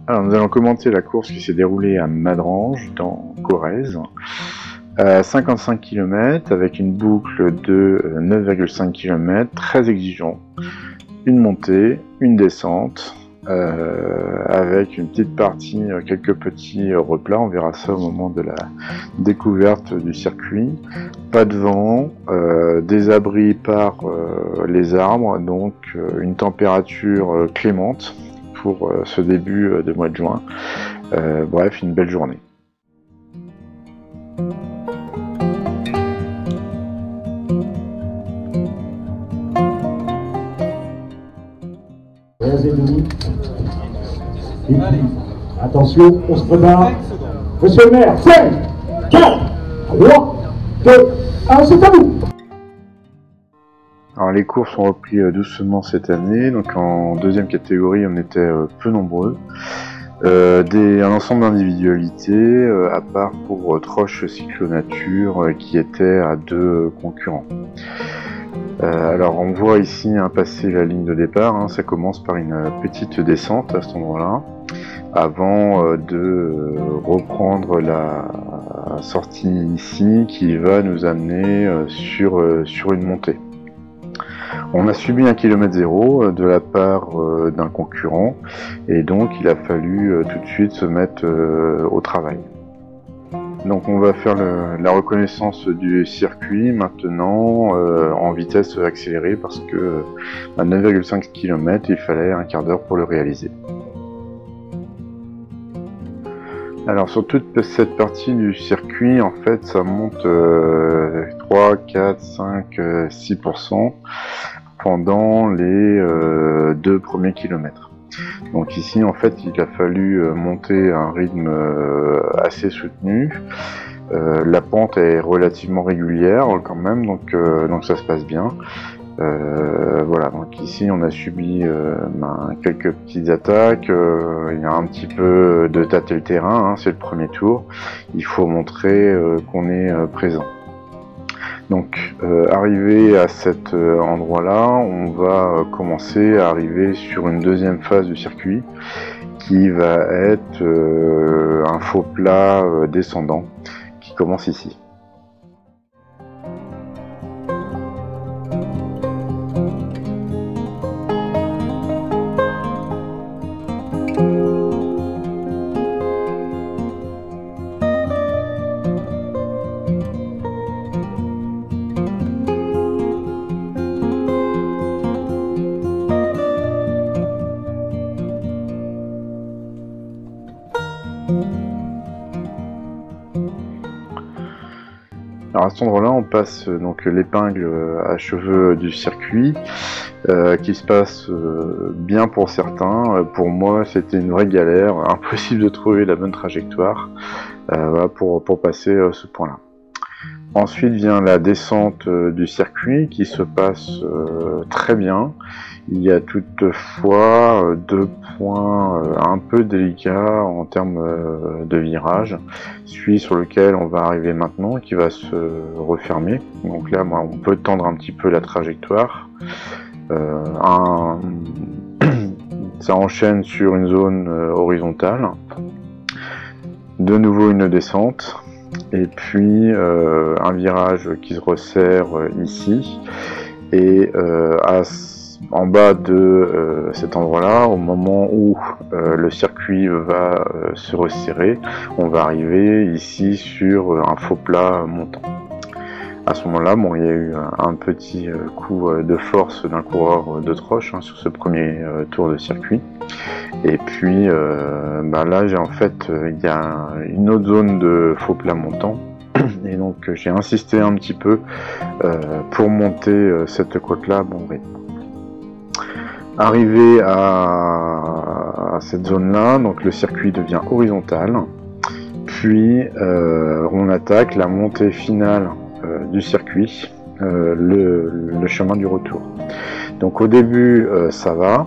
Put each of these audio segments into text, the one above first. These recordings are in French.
Alors nous allons commenter la course qui s'est déroulée à Madrange, dans Corrèze, à 55 km avec une boucle de 9,5 km, très exigeant, une montée, une descente, avec une petite partie, quelques petits replats, on verra ça au moment de la découverte du circuit. Pas de vent, des abris par les arbres, donc une température clémente pour ce début de mois de juin. Bref, une belle journée. Attention, on se prépare. Monsieur le maire, 5, 4, 3, 2, 1, c'est à vous. Alors les courses ont repris doucement cette année, donc en deuxième catégorie on était peu nombreux. Un ensemble d'individualités, à part pour Troche Cyclo-Nature qui était à 2 concurrents. Alors on voit ici passer la ligne de départ, ça commence par une petite descente à cet endroit-là, avant de reprendre la sortie ici qui va nous amener sur une montée. On a subi un kilomètre zéro de la part d'un concurrent et donc il a fallu tout de suite se mettre au travail. Donc on va faire la reconnaissance du circuit maintenant en vitesse accélérée parce que à 9,5 km il fallait un quart d'heure pour le réaliser. Alors sur toute cette partie du circuit en fait ça monte 3, 4, 5, 6% pendant les 2 premiers kilomètres. Donc ici en fait il a fallu monter à un rythme assez soutenu. La pente est relativement régulière quand même, donc ça se passe bien. Voilà, donc ici on a subi quelques petites attaques, il y a un petit peu de tâter le terrain, c'est le premier tour, il faut montrer qu'on est présent. Donc arrivé à cet endroit-là, on va commencer à arriver sur une deuxième phase du circuit qui va être un faux plat descendant qui commence ici. Alors à cet endroit-là, on passe donc l'épingle à cheveux du circuit, qui se passe bien pour certains. Pour moi, c'était une vraie galère, impossible de trouver la bonne trajectoire voilà, pour passer ce point-là. Ensuite vient la descente du circuit qui se passe très bien. Il y a toutefois 2 points un peu délicats en termes de virage. Celui sur lequel on va arriver maintenant qui va se refermer. Donc là, on peut tendre un petit peu la trajectoire. Ça enchaîne sur une zone horizontale. De nouveau une descente. Et puis un virage qui se resserre ici. Et en bas de cet endroit-là, au moment où le circuit va se resserrer, on va arriver ici sur un faux plat montant. À ce moment-là, il y a eu un petit coup de force d'un coureur de Troche sur ce premier tour de circuit. Et puis là, il y a une autre zone de faux plat montant. Et donc j'ai insisté un petit peu pour monter cette côte-là. Arrivé à cette zone-là, donc le circuit devient horizontal. Puis on attaque la montée finale du circuit, le chemin du retour. Donc au début ça va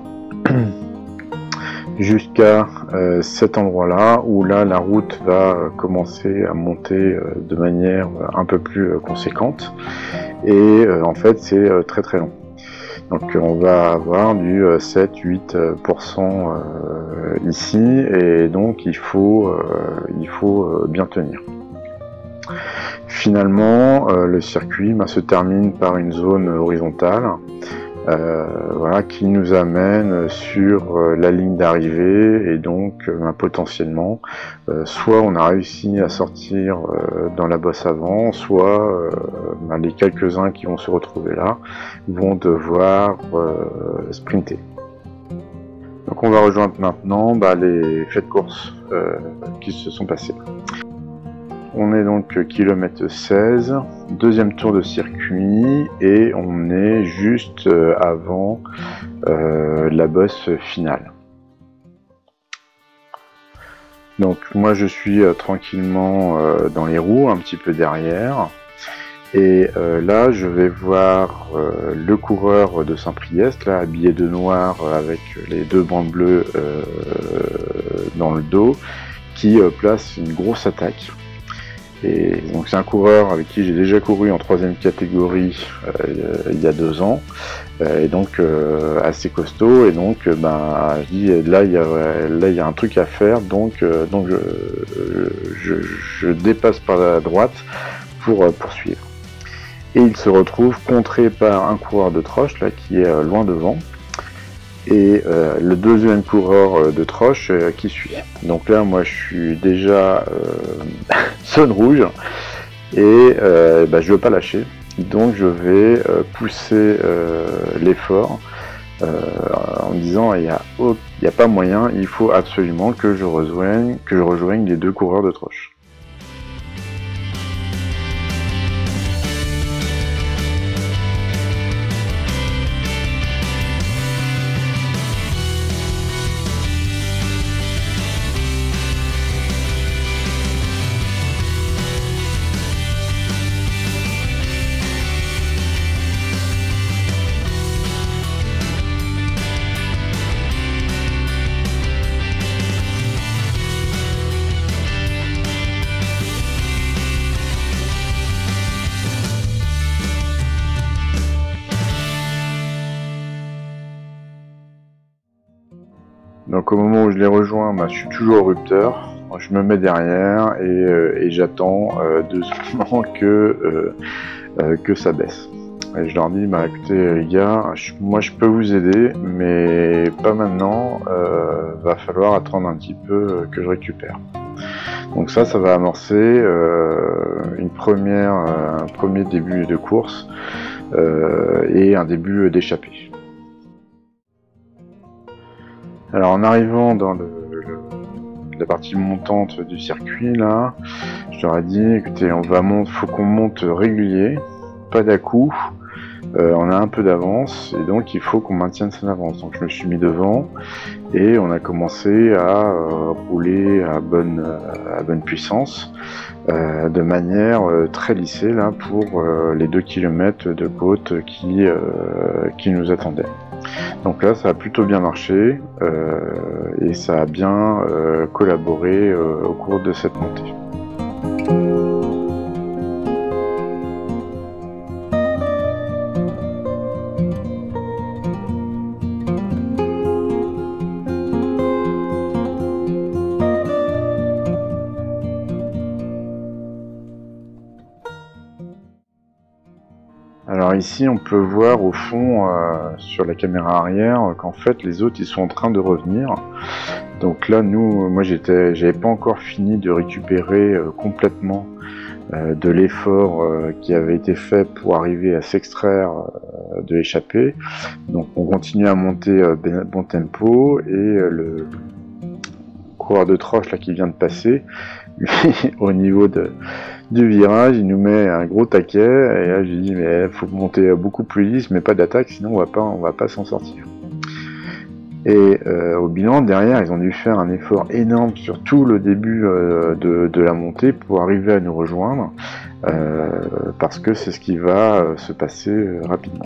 jusqu'à cet endroit-là où là la route va commencer à monter de manière un peu plus conséquente et en fait c'est très long. Donc on va avoir du 7-8% ici, et donc il faut bien tenir. Finalement, le circuit se termine par une zone horizontale, voilà, qui nous amène sur la ligne d'arrivée, et donc potentiellement, soit on a réussi à sortir dans la bosse avant, soit les quelques-uns qui vont se retrouver là vont devoir sprinter. Donc on va rejoindre maintenant les faits de course qui se sont passés. On est donc kilomètre 16, deuxième tour de circuit, et on est juste avant la bosse finale. Donc moi je suis tranquillement dans les roues, un petit peu derrière, et là je vais voir le coureur de Saint-Priest, là habillé de noir avec les deux bandes bleues dans le dos, qui place une grosse attaque. Et donc c'est un coureur avec qui j'ai déjà couru en 3e catégorie il y a 2 ans, et donc assez costaud, et donc je dis là il y a un truc à faire, donc je dépasse par la droite pour poursuivre. Et il se retrouve contré par un coureur de Troche là qui est loin devant, et le deuxième coureur de Troche qui suit. Donc là moi je suis déjà zone rouge, et je veux pas lâcher, donc je vais pousser l'effort en disant il y a pas moyen, il faut absolument que je rejoigne les deux coureurs de Troche. Donc au moment où je les rejoins, je suis toujours au rupteur. Je me mets derrière et j'attends doucement que ça baisse. Et je leur dis, écoutez les gars, moi je peux vous aider, mais pas maintenant, va falloir attendre un petit peu que je récupère. Donc ça va amorcer un premier début de course et un début d'échappée. Alors en arrivant dans la partie montante du circuit là, je leur ai dit écoutez, faut qu'on monte régulier, pas d'à-coup, on a un peu d'avance et donc il faut qu'on maintienne cette avance. Donc je me suis mis devant et on a commencé à rouler à bonne puissance, de manière très lissée là pour les 2 km de côte qui nous attendaient. Donc là ça a plutôt bien marché et ça a bien collaboré au cours de cette montée. Alors ici on peut voir au fond sur la caméra arrière qu'en fait les autres ils sont en train de revenir. Donc là moi j'avais pas encore fini de récupérer complètement de l'effort qui avait été fait pour arriver à s'extraire de l'échappée. Donc on continue à monter bon tempo et le coureur de Troche là qui vient de passer, lui, au niveau du virage, il nous met un gros taquet et là je lui dis mais faut monter beaucoup plus lisse, mais pas d'attaque, sinon on va pas s'en sortir. Et au bilan derrière, ils ont dû faire un effort énorme sur tout le début de la montée pour arriver à nous rejoindre, parce que c'est ce qui va se passer rapidement.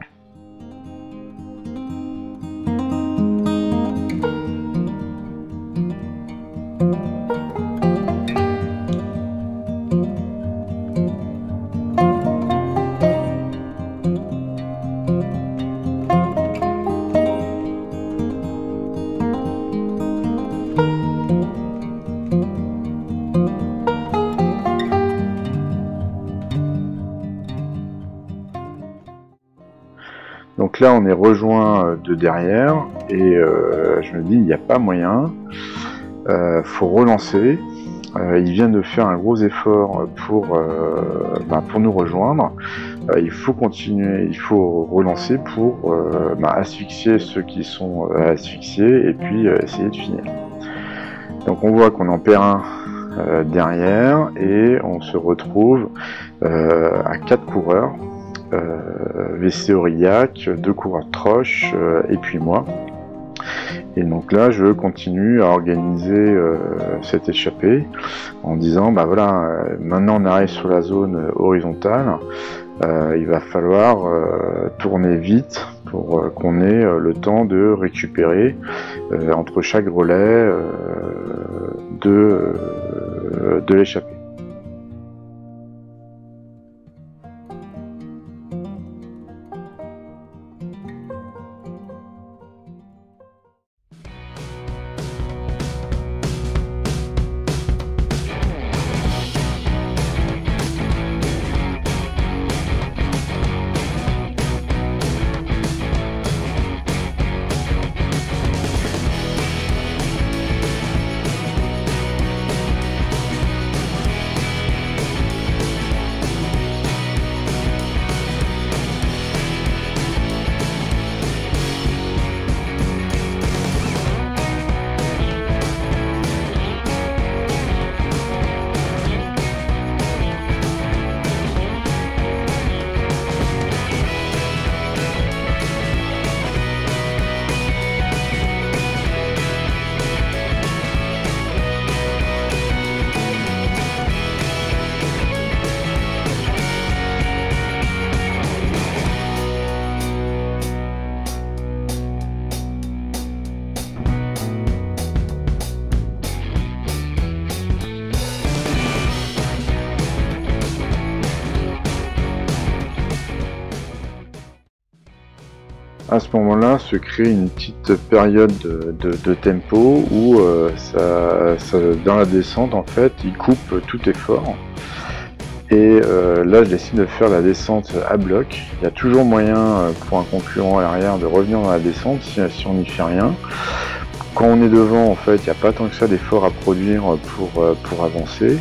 Donc là on est rejoint de derrière et je me dis il n'y a pas moyen, faut relancer. Il vient de faire un gros effort pour nous rejoindre. Il faut continuer, il faut relancer pour asphyxier ceux qui sont asphyxiés et puis essayer de finir. Donc on voit qu'on en perd un derrière et on se retrouve à 4 coureurs, WC Aurillac, 2 coureurs de Troche et puis moi. Et donc là je continue à organiser cette échappée en disant voilà, maintenant on arrive sur la zone horizontale, il va falloir tourner vite pour qu'on ait le temps de récupérer entre chaque relais de l'échappée. À ce moment-là se crée une petite période de tempo où dans la descente en fait il coupe tout effort et là je décide de faire la descente à bloc. Il y a toujours moyen pour un concurrent à l'arrière de revenir dans la descente si on n'y fait rien. Quand on est devant en fait il n'y a pas tant que ça d'efforts à produire pour avancer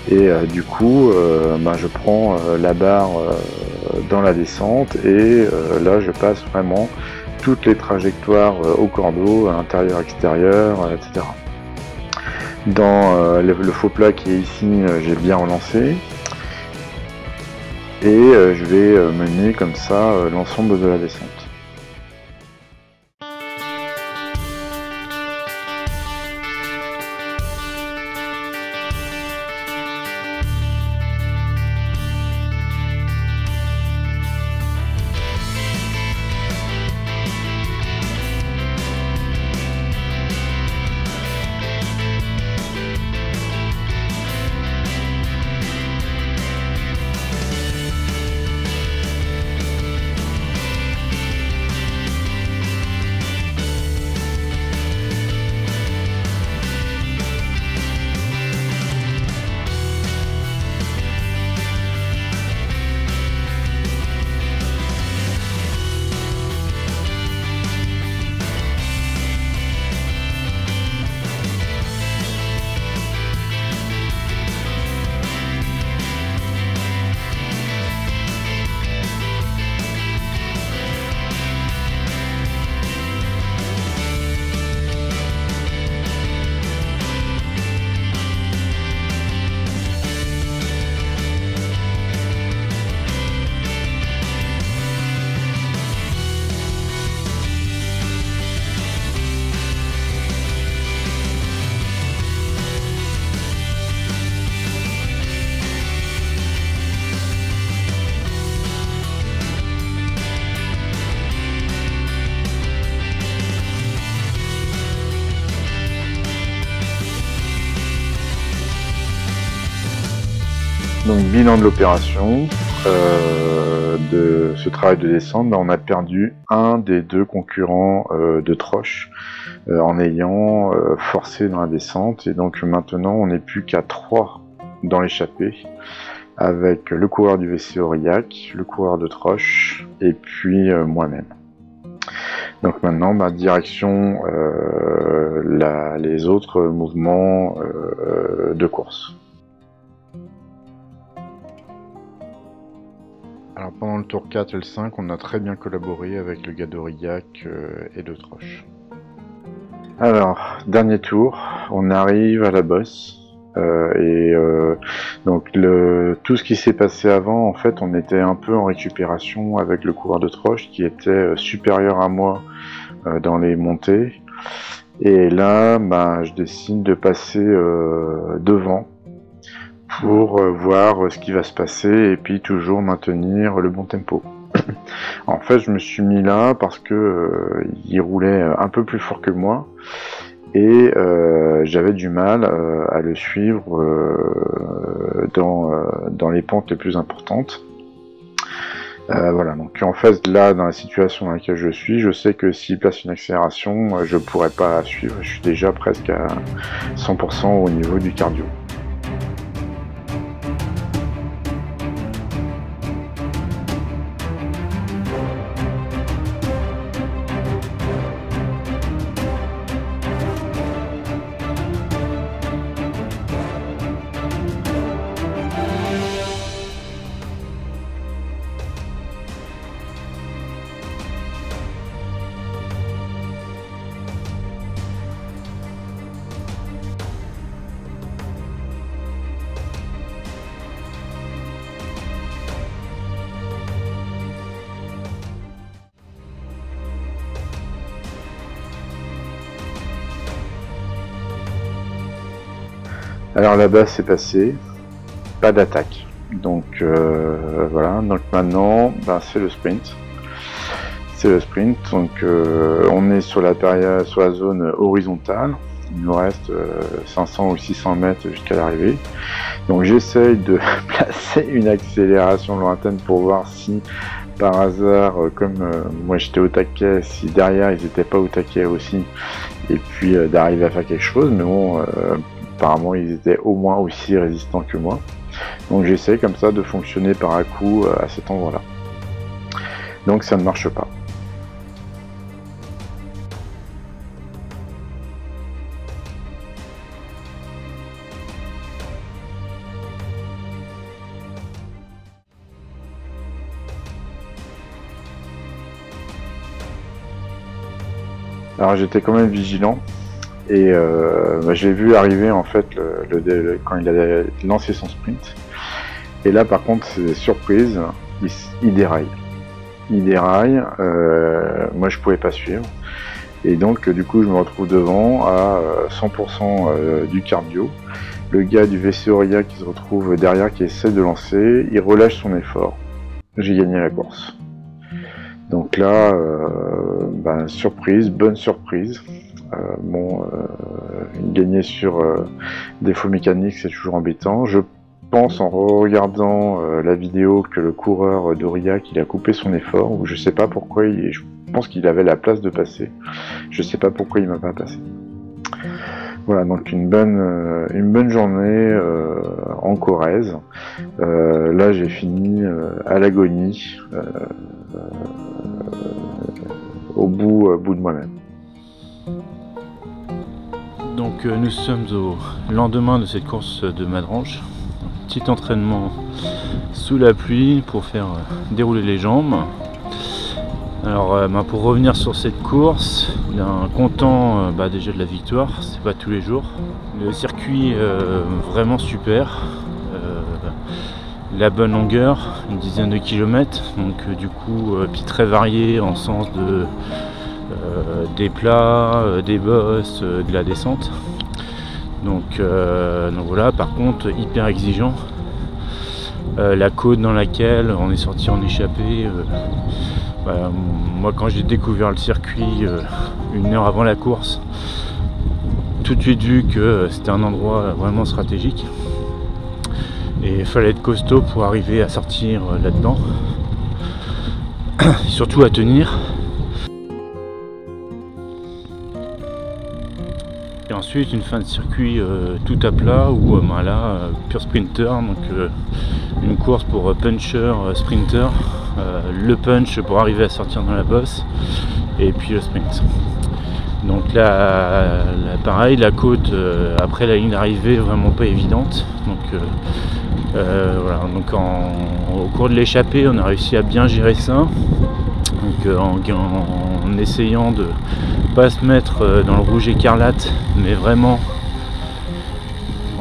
et du coup je prends la barre dans la descente et là je passe vraiment toutes les trajectoires au cordeau, à l'intérieur, extérieur, etc. Dans le faux plat qui est ici, j'ai bien relancé et je vais mener comme ça l'ensemble de la descente. Donc bilan de l'opération, de ce travail de descente, on a perdu un des 2 concurrents de Troche en ayant forcé dans la descente, et donc maintenant on n'est plus qu'à 3 dans l'échappée, avec le coureur du WC Aurillac, le coureur de Troche et puis moi-même. Donc maintenant, direction les autres mouvements de course. Alors pendant le tour 4 et le 5, on a très bien collaboré avec le gars d'Aurillac et de Troche. Alors, dernier tour, on arrive à la bosse. Donc tout ce qui s'est passé avant, en fait, on était un peu en récupération avec le coureur de Troche qui était supérieur à moi dans les montées. Et là, je décide de passer devant pour voir ce qui va se passer et puis toujours maintenir le bon tempo. En fait, je me suis mis là parce que il roulait un peu plus fort que moi et j'avais du mal à le suivre dans les pentes les plus importantes. Voilà, donc en fait là, dans la situation dans laquelle je suis, je sais que s'il place une accélération, je pourrais pas la suivre, je suis déjà presque à 100% au niveau du cardio. Alors là-bas c'est passé, pas d'attaque, donc voilà, donc maintenant c'est le sprint. C'est le sprint, donc on est sur la période, sur la zone horizontale, il nous reste 500 ou 600 mètres jusqu'à l'arrivée. Donc j'essaye de placer une accélération lointaine pour voir si par hasard, comme moi j'étais au taquet, si derrière ils n'étaient pas au taquet aussi, et puis d'arriver à faire quelque chose, mais bon... apparemment ils étaient au moins aussi résistants que moi. Donc j'essaie comme ça de fonctionner par à coup à cet endroit là. Donc ça ne marche pas. Alors j'étais quand même vigilant. Et je l'ai vu arriver en fait quand il a lancé son sprint. Et là par contre c'est surprise, il déraille. Il déraille, moi je pouvais pas suivre. Et donc du coup je me retrouve devant à 100% du cardio. Le gars du VC Aurillac qui se retrouve derrière, qui essaie de lancer, il relâche son effort. J'ai gagné la course. Donc là, surprise, bonne surprise. Gagner sur défaut mécanique, c'est toujours embêtant. Je pense en regardant la vidéo que le coureur d'Aurillac, il a coupé son effort, ou je sais pas pourquoi, je pense qu'il avait la place de passer. Je sais pas pourquoi il m'a pas passé. Voilà, donc une bonne journée en Corrèze. Là, j'ai fini à l'agonie, au bout de moi-même. Donc nous sommes au lendemain de cette course de Madrange. Un petit entraînement sous la pluie pour faire dérouler les jambes. Alors pour revenir sur cette course, content déjà de la victoire, c'est pas tous les jours. Le circuit vraiment super, la bonne longueur, une dizaine de kilomètres, donc du coup puis très varié en sens de des plats, des bosses, de la descente. Donc voilà, par contre hyper exigeant. La côte dans laquelle on est sorti en échappée, moi quand j'ai découvert le circuit 1 heure avant la course, tout de suite vu que c'était un endroit vraiment stratégique et il fallait être costaud pour arriver à sortir là-dedans, surtout à tenir. Et ensuite une fin de circuit tout à plat où là pur sprinter, donc une course pour puncher sprinter, le punch pour arriver à sortir dans la bosse et puis le sprint. Donc là, pareil, la côte après la ligne d'arrivée vraiment pas évidente. Donc voilà, donc au cours de l'échappée, on a réussi à bien gérer ça. Donc en essayant de pas se mettre dans le rouge écarlate, mais vraiment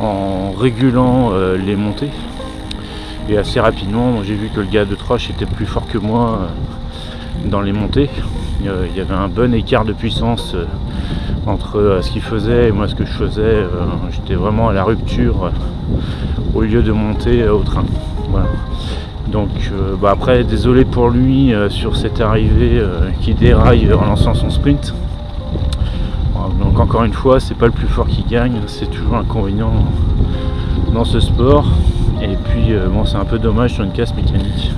en régulant les montées. Et assez rapidement, j'ai vu que le gars de Troche était plus fort que moi dans les montées. Il y avait un bon écart de puissance entre ce qu'il faisait et moi ce que je faisais. J'étais vraiment à la rupture au lieu de monter au train. Voilà. Donc après, désolé pour lui sur cette arrivée qui déraille en lançant son sprint. Donc encore une fois, c'est pas le plus fort qui gagne, c'est toujours inconvénient dans ce sport. Et puis bon, c'est un peu dommage sur une casse mécanique.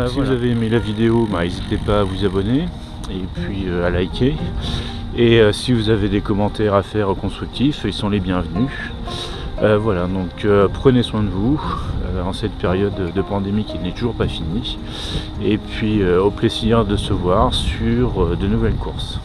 Si vous avez aimé la vidéo, n'hésitez pas à vous abonner et puis à liker. Et si vous avez des commentaires à faire constructifs, ils sont les bienvenus. Voilà, donc prenez soin de vous en cette période de pandémie qui n'est toujours pas finie. Et puis au plaisir de se voir sur de nouvelles courses.